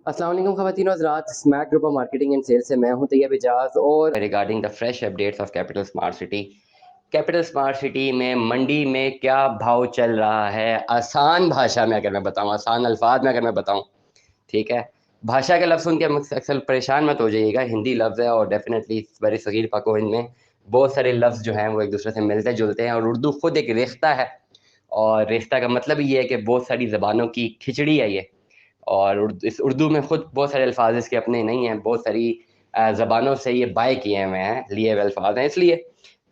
अस्सलाम वालेकुम ख़वातीन और हज़रात, Smack group of marketing and sales से मैं हूं तैयब इजाज़ और regarding the fresh updates of Capital Smart City. Capital Smart City में मंडी में क्या भाव चल रहा है, आसान भाषा में अगर मैं बताऊं, आसान अल्फाज में अगर मैं बताऊं, ठीक है। भाषा के लफ्ज़ सुन के अक्सर परेशान मत हो जाइएगा, हिंदी लफ्ज़ है और डेफिनेटली बड़ी सगीर पाको हिंद में बहुत सारे लफ्ज़ जो हैं वो एक दूसरे से मिलते जुलते हैं, और उर्दू खुद एक रिश्ता है। और रिश्ता का मतलब ये है कि बहुत सारी ज़बानों की खिचड़ी है ये। और इस उर्दू में खुद बहुत सारे अल्फाज इसके अपने नहीं हैं, बहुत सारी ज़बानों से ये बाय किए हुए हैं, लिए हुए अल्फाज हैं, इसलिए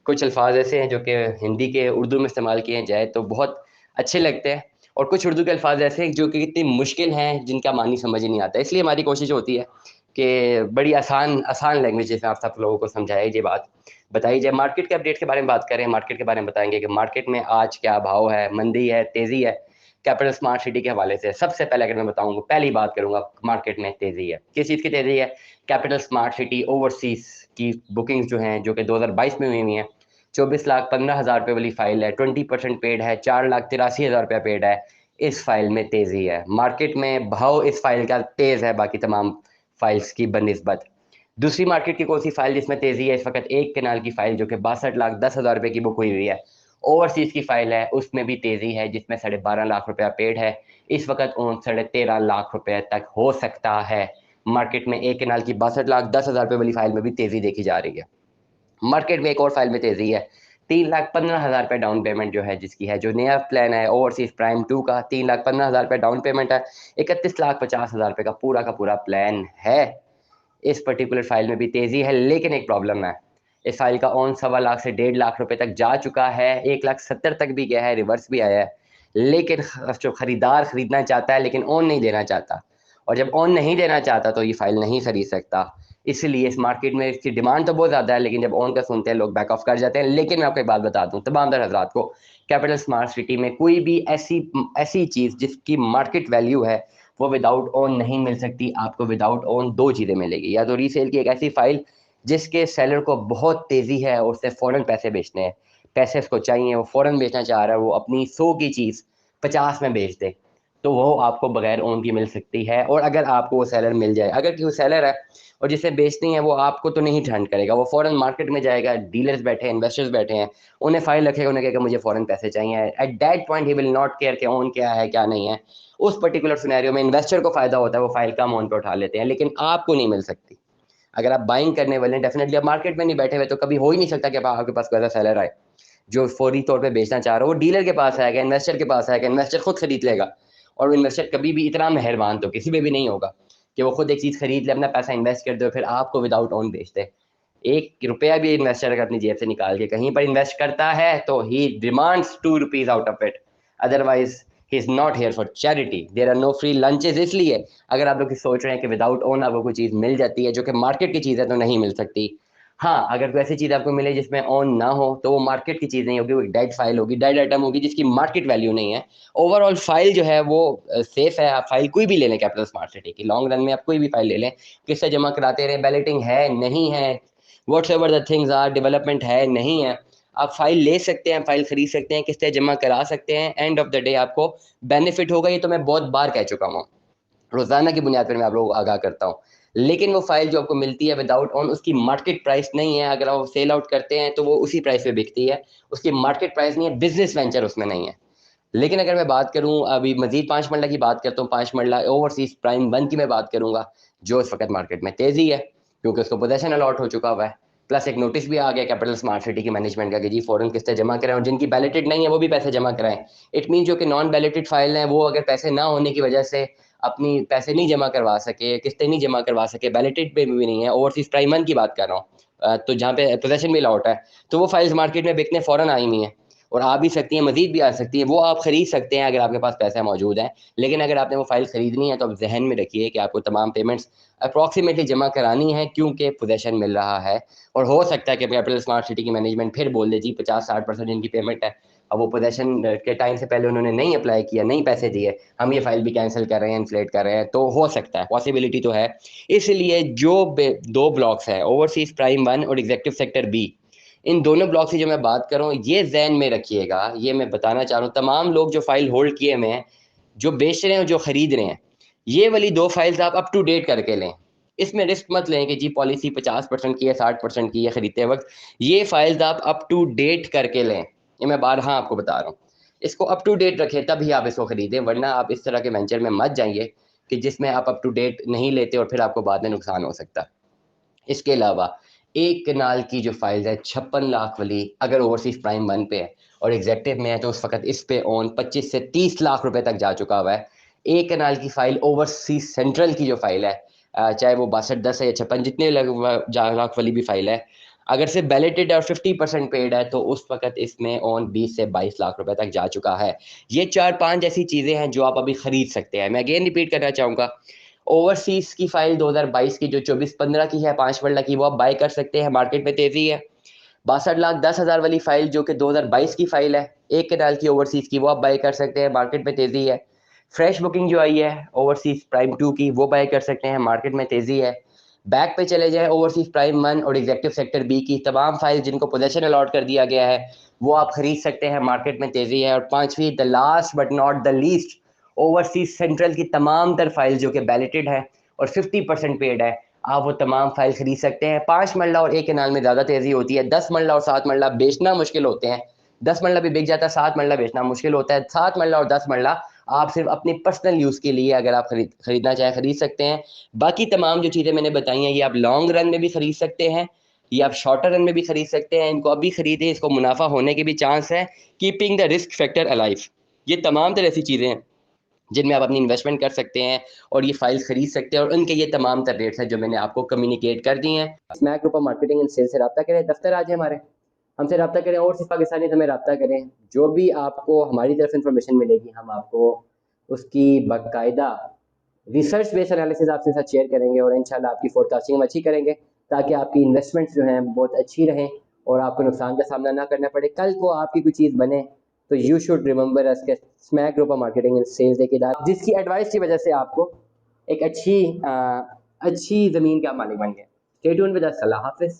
कुछ अल्फाज ऐसे हैं जो कि हिंदी के उर्दू में इस्तेमाल किए जाए तो बहुत अच्छे लगते हैं, और कुछ उर्दू के अल्फाज ऐसे हैं जो कि इतनी मुश्किल हैं जिनका मानी समझ ही नहीं आता। इसलिए हमारी कोशिश होती है कि बड़ी आसान आसान लैंग्वेज में आप सब लोगों को समझाई ये बात बताई जाए। मार्केट के अपडेट के बारे में बात करें, मार्केट के बारे में बताएंगे कि मार्केट में आज क्या भाव है, मंदी है, तेज़ी है। कैपिटल स्मार्ट सिटी के हवाले से सबसे पहले अगर मैं बताऊँ, पहली बात करूँगा, मार्केट में तेज़ी है। किस चीज़ की तेज़ी है? कैपिटल स्मार्ट सिटी ओवरसीज़ की बुकिंग्स जो हैं, जो कि 2022 में हुई हैं, 24,15,000 वाली फाइल है, 20% पेड है, 4,83,000 पेड है। इस फाइल में तेज़ी है। मार्केट में भाव इस फाइल का तेज़ है बाकी तमाम फाइल्स की बनिस्बत। दूसरी मार्केट की कौन सी फाइल जिसमें तेज़ी है इस वक्त? एक कनाल की फाइल जो कि 62,10,000 की बुक हुई है। ओवरसीज़ की फाइल है, उसमें भी तेज़ी है, जिसमें 12.5 लाख रुपया पेड है। इस वक्त 13.5 लाख रुपए तक हो सकता है। मार्केट में एक कनाल की 62,10,000 वाली फाइल में भी तेज़ी देखी जा रही है। मार्केट में एक और फाइल में तेज़ी है। 3,15,000 डाउन पेमेंट जो है जिसकी है, जो नया प्लान है ओवरसीज प्राइम 2 का, 3,15,000 डाउन पेमेंट है। 31,50,000 का पूरा प्लान है। इस पर्टिकुलर फाइल में भी तेज़ी है, लेकिन एक प्रॉब्लम है। इस फाइल का ऑन 1.25 लाख से 1.5 लाख रुपए तक जा चुका है, 1,70,000 तक भी गया है, रिवर्स भी आया है। लेकिन जो खरीदार खरीदना चाहता है लेकिन ऑन नहीं देना चाहता, और जब ऑन नहीं देना चाहता तो ये फाइल नहीं खरीद सकता। इसलिए इस मार्केट में इसकी डिमांड तो बहुत ज़्यादा है, लेकिन जब ऑन का सुनते हैं लोग बैक ऑफ कर जाते हैं। लेकिन मैं आपको एक बात बता दूं तमाम दर हजरात को, कैपिटल स्मार्ट सिटी में कोई भी ऐसी ऐसी चीज़ जिसकी मार्केट वैल्यू है वो विदाउट ओन नहीं मिल सकती। आपको विदाउट ओन दो चीज़ें मिलेगी, या तो रीसेल की एक ऐसी फाइल जिसके सेलर को बहुत तेज़ी है और उससे फ़ौरन पैसे बेचने हैं, पैसे उसको चाहिए, वो फ़ौरन बेचना चाह रहा है, वो अपनी 100 की चीज़ 50 में बेच दे, तो वो आपको बगैर ओन की मिल सकती है। और अगर आपको वो सेलर मिल जाए, अगर कोई सेलर है और जिसे बेचनी है, वो आपको तो नहीं ठंड करेगा, वो फ़ौरन मार्केट में जाएगा, डीलर्स बैठे हैं, इन्वेस्टर्स बैठे हैं, उन्हें फाइल रखेगा, उन्हें कहेगा मुझे फ़ौरन पैसे चाहिए। At that point he will not care कि ओन क्या है क्या नहीं है। उस पर्टिकुलर सिनेरियो में इन्वेस्टर को फायदा होता है, वो फाइल कम ऑन पे उठा लेते हैं, लेकिन आपको नहीं मिल सकती। अगर आप बाइंग करने वाले हैं, डेफिनेटली आप मार्केट में नहीं बैठे हुए, तो कभी हो ही नहीं सकता कि आपके पास कोई ऐसा सेलर आए जो फौरी तौर पे बेचना चाह रहा हो। वो डीलर के पास आएगा, इन्वेस्टर के पास आएगा, इन्वेस्टर खुद खरीद लेगा। और इन्वेस्टर कभी भी इतना मेहरबान तो किसी में भी नहीं होगा कि वो खुद एक चीज़ खरीद ले, अपना पैसा इन्वेस्ट कर दे और फिर आपको विदाउट ओन बेच दे। एक रुपया भी इन्वेस्टर अगर अपनी जेब से निकाल के कहीं पर इन्वेस्ट करता है तो he demands ₹2 out of it. Otherwise he is not here for charity, there are no free lunches. इसलिए अगर आप लोग सोच रहे हैं कि विदाउट ओन आपको कोई चीज़ मिल जाती है जो कि मार्केट की चीज़ है, तो नहीं मिल सकती। हाँ, अगर कोई ऐसी चीज़ आपको मिले जिसमें ऑन ना हो, तो वो मार्केट की चीज़ नहीं होगी, वो एक डेड फाइल होगी, डेड आइटम होगी जिसकी मार्केट वैल्यू नहीं है। ओवरऑल फाइल जो है वो सेफ है। आप फाइल कोई भी ले लें कैपिटल स्मार्ट सिटी की, लॉन्ग रन में आप कोई भी फाइल ले लें, किससे जमा कराते रहे, बैलेटिंग है नहीं है, what's ever the things are, development है नहीं है, आप फाइल ले सकते हैं, फाइल खरीद सकते हैं, किससे जमा करा सकते हैं। एंड ऑफ द डे आपको बेनिफिट होगा, ये तो मैं बहुत बार कह चुका हूँ, रोजाना की बुनियाद पर मैं आप लोगों को आगाह करता हूँ। लेकिन वो फाइल जो आपको मिलती है विदाउट ऑन, उसकी मार्केट प्राइस नहीं है। अगर आप सेल आउट करते हैं तो वो उसी प्राइस पे बिकती है, उसकी मार्केट प्राइस नहीं है, बिजनेस वेंचर उसमें नहीं है। लेकिन अगर मैं बात करूं, अभी मजीद 5 मरला की बात करता हूँ, 5 मरला ओवरसीज प्राइम 1 की मैं बात करूंगा, जो इस वक्त मार्केट में तेजी है क्योंकि उसको पोजेशन अलॉट हो चुका हुआ है। प्लस एक नोटिस भी आ गया कैपिटल स्मार्ट सिटी की मैनेजमेंट का कि जी फॉरेन किस्तें जमा कराएं, और जिनकी बैलेटेड नहीं है वो भी पैसे जमा कराएं। इट मीन जो कि नॉन बैलेटेड फाइल हैं, वो अगर पैसे ना होने की वजह से अपनी पैसे नहीं जमा करवा सके, किस्तें नहीं जमा करवा सके, बैलेटेड पे भी नहीं है, ओवरसीज प्राइम 1 की बात कर रहा हूँ, तो जहाँ पे पोजेशन भी अलॉट है, तो वो फाइल्स मार्केट में बिकने फौरन आई हुई हैं और आ भी सकती हैं, मजीद भी आ सकती है। वो आप खरीद सकते हैं अगर आपके पास पैसा मौजूद है। लेकिन अगर आपने वो फाइल खरीदनी है तो आप जहन में रखिए कि आपको तमाम पेमेंट्स अप्रॉक्सीमेटली जमा करानी है, क्योंकि पोजेशन मिल रहा है। और हो सकता है कि कैपिटल स्मार्ट सिटी की मैनेजमेंट फिर बोल दे जी 50-60% इनकी पेमेंट है, अब वो पोजेशन के टाइम से पहले उन्होंने नहीं अप्लाई किया, नहीं पैसे दिए, हम ये फाइल भी कैंसिल कर रहे हैं, इन्फ्लेट कर रहे हैं, तो हो सकता है, पॉसिबिलिटी तो है। इसलिए जो दो ब्लॉक्स है, ओवरसीज प्राइम 1 और एग्जेक्टिव सेक्टर बी, इन दोनों ब्लॉक की जो मैं बात कर रहा हूँ, ये जहन में रखिएगा। ये मैं बताना चाह रहा हूँ तमाम लोग जो फाइल होल्ड किए हुए हैं, जो बेच रहे हैं और जो खरीद रहे हैं, ये वाली 2 फाइल्स आप अप टू डेट करके लें। इसमें रिस्क मत लें कि जी पॉलिसी 50% की है, 60% की है खरीदते वक्त। ये फाइल्स आप अप टू डेट करके लें, ये मैं बारहा आपको बता रहा हूँ। इसको अप टू डेट रखें तभी आप इसको खरीदें, वरना आप इस तरह के वेंचर में मत जाइए कि जिसमें आप अप टू डेट नहीं लेते और फिर आपको बाद में नुकसान हो सकता है। इसके अलावा एक कनाल की जो फाइल है 56 लाख वाली, अगर ओवरसीज प्राइम 1 पे है और एग्जेक्टिव में है तो उस वक्त इस पे ऑन 25 से 30 लाख रुपए तक जा चुका हुआ है। एक कनाल की फाइल ओवरसीज सेंट्रल की जो फाइल है, चाहे वो 6210 है या 56 जितने लाख वाली भी फाइल है, अगर से बैलेटेड और 50% पेड है तो उस वक्त इसमें ऑन 20 से 22 लाख रुपए तक जा चुका है। ये 4-5 ऐसी चीज़ें हैं जो आप अभी खरीद सकते हैं। मैं अगेन रिपीट करना चाहूँगा, ओवरसीज की फाइल 2022 की जो 24-15 की है 5 वर्ल्ड की, वो आप बाय कर सकते हैं, मार्केट में तेजी है। 62 लाख 10 हज़ार वाली फाइल जो कि 2022 की फाइल है, एक कनाल की ओवरसीज की, वो आप बाय कर सकते हैं, मार्केट में तेजी है। फ्रेश बुकिंग जो आई है ओवरसीज प्राइम 2 की, वो बाय कर सकते हैं, मार्केट में तेजी है। बैक पे चले जाए, ओवरसीज प्राइम 1 और एग्जेक्टिव सेक्टर बी की तमाम फाइल जिनको पोजेशन अलॉट कर दिया गया है, वो आप खरीद सकते हैं, मार्केट में तेजी है। और पांचवी, the last but not the least, overseas central की तमाम तर फाइल जो कि बैलेटेड है और 50% पेड है, आप वो तमाम फाइल खरीद सकते हैं। 5 मरला और एक कनाल में ज़्यादा तेज़ी होती है, 10 मरला और 7 मरला बेचना मुश्किल होते हैं। 10 मरला भी बिक जाता है, 7 मरला बेचना मुश्किल होता है। 7 मरला और 10 मरला आप सिर्फ अपनी पर्सनल यूज़ के लिए अगर आप खरीदना चाहें खरीद सकते हैं। बाकी तमाम जो चीज़ें मैंने बताई हैं, ये आप लॉन्ग रन में भी खरीद सकते हैं, ये आप शॉर्टर रन में भी खरीद सकते हैं। इनको अभी खरीदें, इसको मुनाफा होने के भी चांस है, keeping the risk factor alive. ये तमाम तरह ऐसी चीज़ें हैं जिनमें आप अपनी इन्वेस्टमेंट कर सकते हैं और ये फाइल्स खरीद सकते हैं, और उनके ये तमाम तर रेट्स हैं जो मैंने आपको कम्युनिकेट कर दी हैं। Smack group of marketing and sale से रब्ता करें, दफ्तर आज है हमारे, हमसे रब्ता करें, और सिर्फ पाकिस्तानी से हमें रब्ता करें। जो भी आपको हमारी तरफ इन्फॉर्मेशन मिलेगी, हम आपको उसकी बाकायदा रिसर्च बेस्ड एनालिसिस आपके साथ शेयर करेंगे, और इंशाल्लाह आपकी फोरकास्टिंग हम अच्छी करेंगे ताकि आपकी इन्वेस्टमेंट्स जो हैं बहुत अच्छी रहें और आपको नुकसान का सामना ना करना पड़े। कल को आपकी कोई चीज़ बने तो यू शुड रिमेंबर अस के Smack group of marketing and sales एक इदारा जिसकी एडवाइस की वजह से आपको एक अच्छी ज़मीन का मालिक बन गए। Stay tuned with us. अल्लाह हाफिज़।